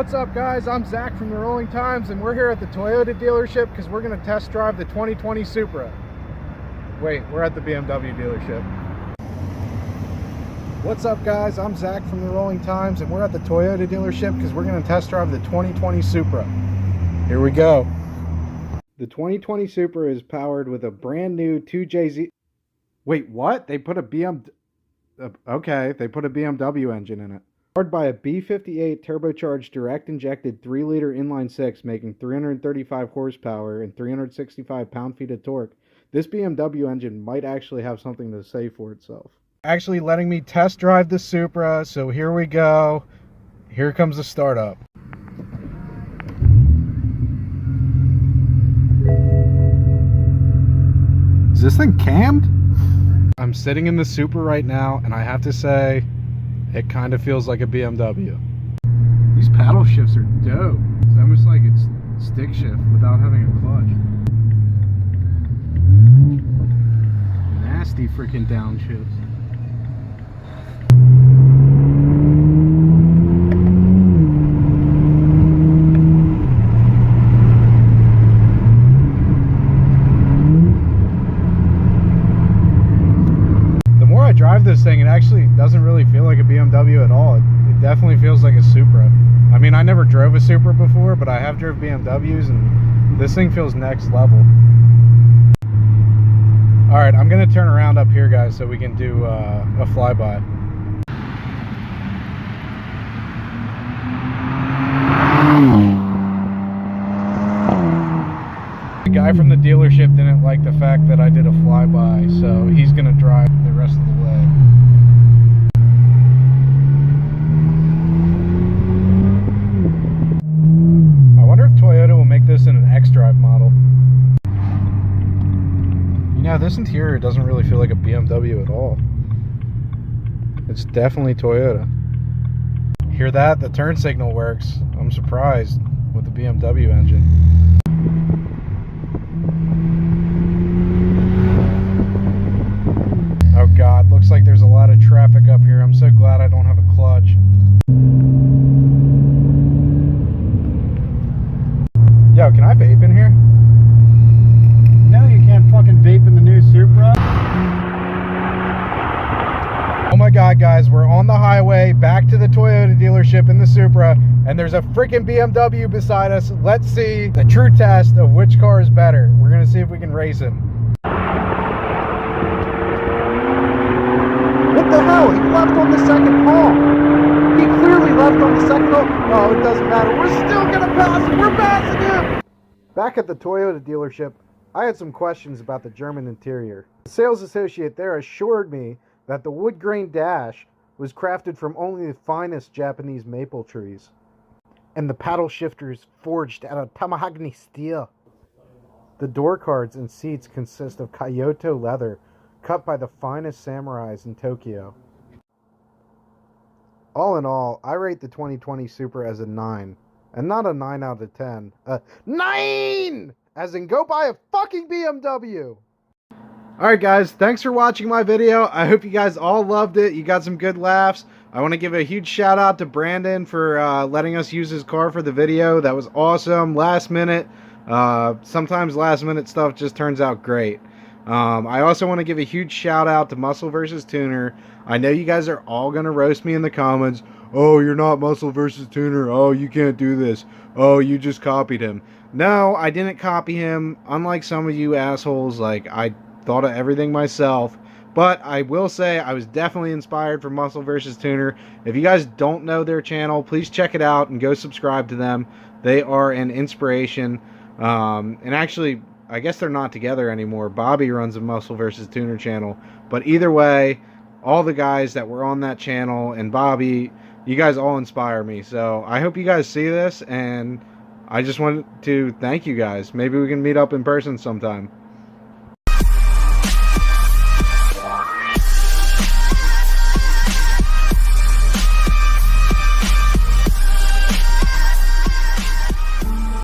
What's up, guys? I'm Zach from the Rolling Times, and we're here at the Toyota dealership because we're going to test drive the 2020 Supra. Wait, we're at the BMW dealership. What's up, guys? I'm Zach from the Rolling Times, and we're at the Toyota dealership because we're going to test drive the 2020 Supra. Here we go. The 2020 Supra is powered with a brand new 2JZ... Wait, what? They put a Okay, they put a BMW engine in it. Powered by a B58 turbocharged direct-injected 3-liter inline-six, making 335 horsepower and 365 pound-feet of torque, this BMW engine might actually have something to say for itself. Actually letting me test drive the Supra, so here we go. Here comes the startup. Is this thing cammed? I'm sitting in the Supra right now, and I have to say, it kind of feels like a BMW. These paddle shifts are dope. It's almost like it's stick shift without having a clutch. Nasty freaking downshifts. Drive this thing, it actually doesn't really feel like a BMW at all. It definitely feels like a Supra. I mean, I never drove a Supra before, but I have drove BMWs, and this thing feels next level. Alright, I'm going to turn around up here, guys, so we can do a flyby. The guy from the dealership didn't like the fact that I did a flyby, so he's going to drive the rest of the way. I wonder if Toyota will make this in an X-Drive model. You know, this interior doesn't really feel like a BMW at all. It's definitely Toyota. Hear that? The turn signal works. I'm surprised with the BMW engine. Oh God, looks like there's a lot of traffic up here. I'm so glad I don't have a clutch. Yo, can I vape in here? No, you can't fucking vape in the new Supra. Oh my God, guys, we're on the highway back to the Toyota dealership in the Supra, and there's a freaking BMW beside us. Let's see the true test of which car is better. We're gonna see if we can race him. What the hell? He left on the second pole. He clearly left on the second pole. Oh, it doesn't matter. We're still going to pass him. We're passing him. Back at the Toyota dealership, I had some questions about the German interior. The sales associate there assured me that the wood grain dash was crafted from only the finest Japanese maple trees, and the paddle shifters forged out of tamahagni steel. The door cards and seats consist of Kyoto leather, cut by the finest samurais in Tokyo. All in all, I rate the 2020 Supra as a 9. And not a 9 out of 10. A 9! As in, go buy a fucking BMW! Alright guys, thanks for watching my video. I hope you guys all loved it. You got some good laughs. I want to give a huge shout out to Brandon for letting us use his car for the video. That was awesome. Last minute. Sometimes last minute stuff just turns out great. I also want to give a huge shout out to Muscle vs. Tuner. I know you guys are all going to roast me in the comments. Oh, you're not Muscle vs. Tuner. Oh, you can't do this. Oh, you just copied him. No, I didn't copy him. Unlike some of you assholes, like, I thought of everything myself. But I will say I was definitely inspired from Muscle vs. Tuner. If you guys don't know their channel, please check it out and go subscribe to them. They are an inspiration. And actually, I guess they're not together anymore. Bobby runs a Muscle vs. Tuner channel. But either way, all the guys that were on that channel and Bobby, you guys all inspire me. So I hope you guys see this, and I just wanted to thank you guys. Maybe we can meet up in person sometime.